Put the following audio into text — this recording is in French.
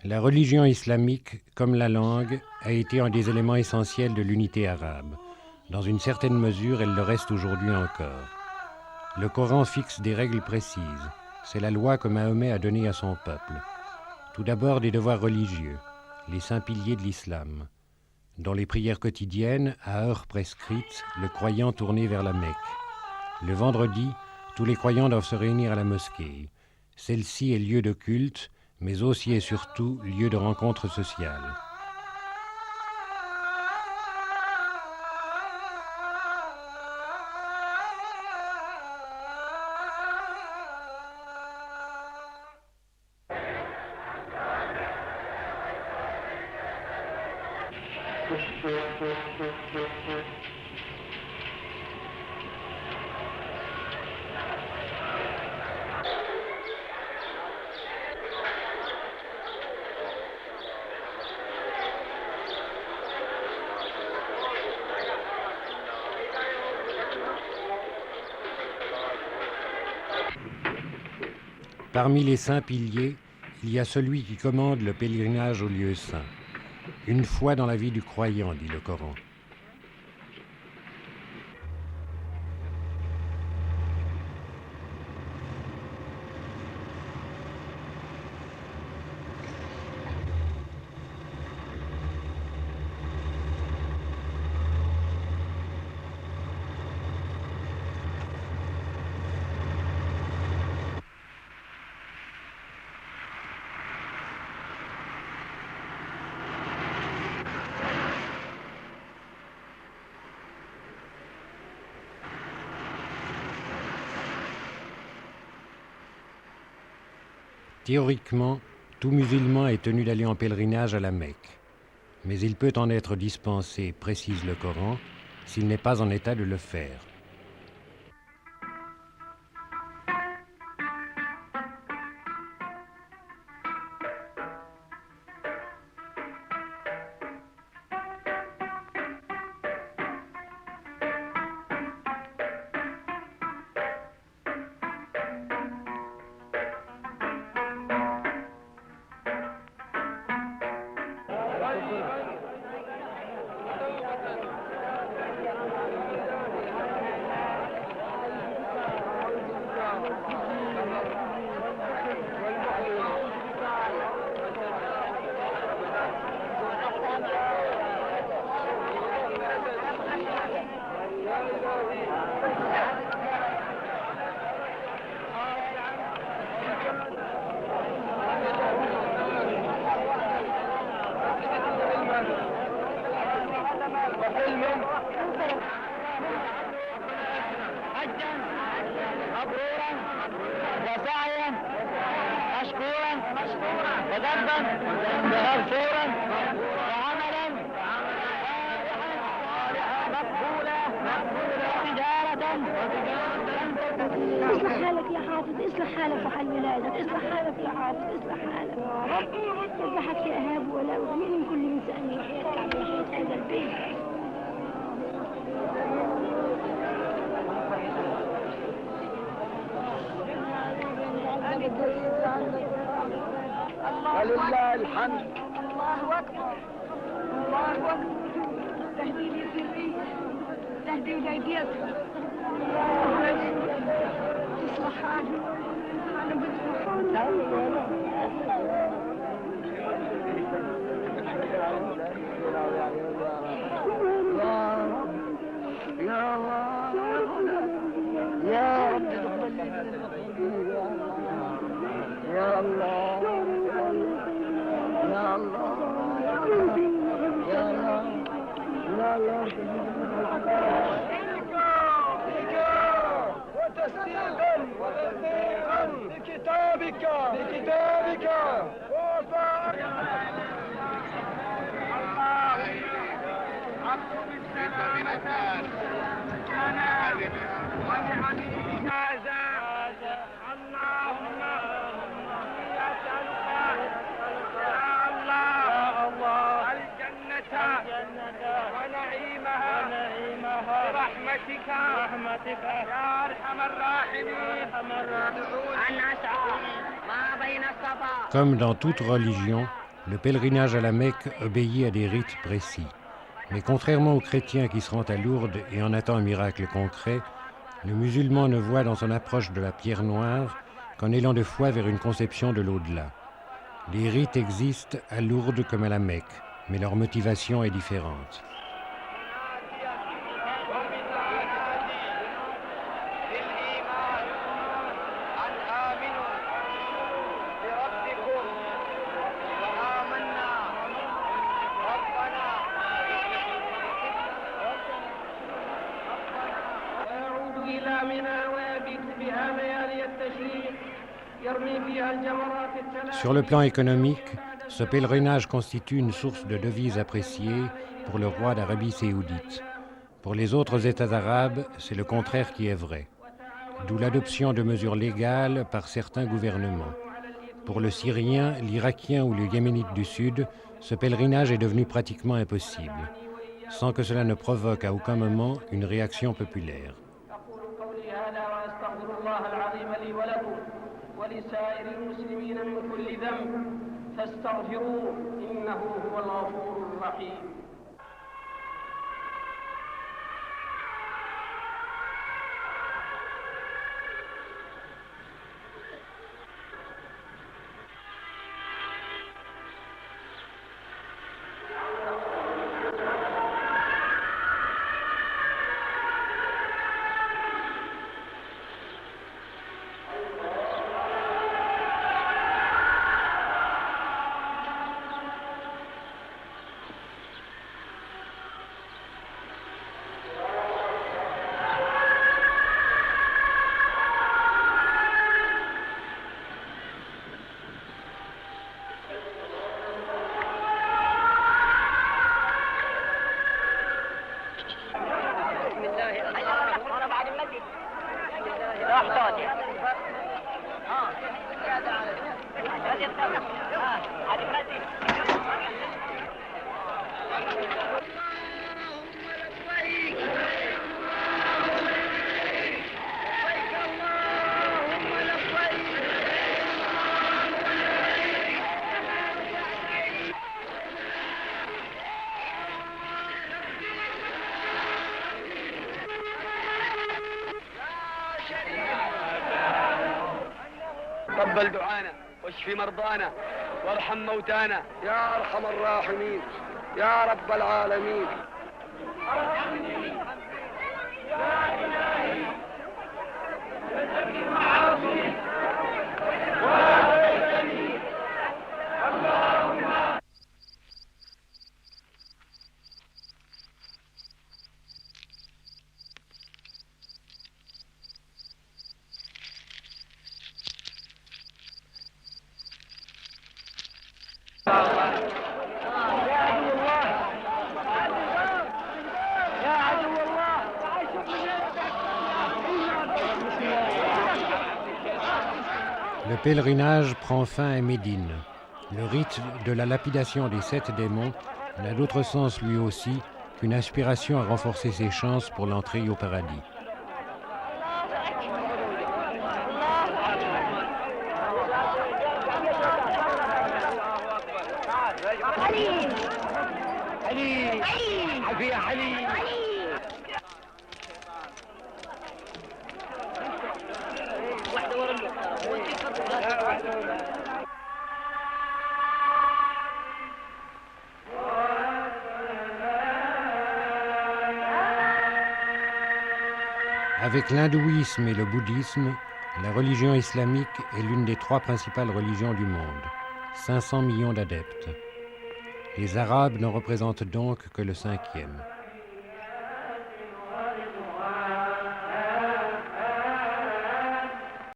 La religion islamique, comme la langue, a été un des éléments essentiels de l'unité arabe. Dans une certaine mesure, elle le reste aujourd'hui encore. Le Coran fixe des règles précises. C'est la loi que Mahomet a donnée à son peuple. Tout d'abord, des devoirs religieux, les saints piliers de l'islam. Dans les prières quotidiennes, à heures prescrites, le croyant tourné vers la Mecque. Le vendredi, tous les croyants doivent se réunir à la mosquée. Celle-ci est lieu de culte, mais aussi et surtout lieu de rencontre sociale. Parmi les saints piliers, il y a celui qui commande le pèlerinage aux lieux saints. Une fois dans la vie du croyant, dit le Coran. Théoriquement, tout musulman est tenu d'aller en pèlerinage à la Mecque. Mais il peut en être dispensé, précise le Coran, s'il n'est pas en état de le faire. اصلح حالك يا حافظ، اصلح حالك وحال ولادك، اصلح حالك يا حافظ، اصلح حالك يا رب. يذبحك يا اهاب ولا وجميع من كل انسان يحيى الكعبه يحيى هذا البيت. ولله الحمد. الله اكبر الله اكبر. تهدي لي سري، تهدي لي ايديتك، تصلح حالي، انا يا الله يا رب تقبل يا الله يا الله يا الله يا الله وتصديقا بكتابك ووفاءك اللهم يسألك يا الله ونعيمها برحمتك يا أرحم الراحمين. أن أشعر ما بين الصفا. Comme dans toute religion, Le pèlerinage à la Mecque obéit à des rites précis. Mais contrairement aux chrétiens qui se rendent à Lourdes et en attendent un miracle concret, le musulman ne voit dans son approche de la pierre noire qu'un élan de foi vers une conception de l'au-delà. Les rites existent à Lourdes comme à la Mecque, mais leur motivation est différente. Sur le plan économique, ce pèlerinage constitue une source de devises appréciée pour le roi d'Arabie saoudite. Pour les autres États arabes, c'est le contraire qui est vrai, d'où l'adoption de mesures légales par certains gouvernements. Pour le Syrien, l'Irakien ou le Yéménite du Sud, ce pèlerinage est devenu pratiquement impossible, sans que cela ne provoque à aucun moment une réaction populaire. ولسائر المسلمين من كل ذنب فاستغفروه إنه هو الغفور الرحيم. تقبل دعانا واشف مرضانا وارحم موتانا يا ارحم الراحمين يا رب العالمين. Le pèlerinage prend fin à Médine. Le rite de la lapidation des 7 démons n'a d'autre sens lui aussi qu'une aspiration à renforcer ses chances pour l'entrée au paradis. Avec l'hindouisme et le bouddhisme, la religion islamique est l'une des 3 principales religions du monde. 500 millions d'adeptes. Les Arabes n'en représentent donc que le 5e.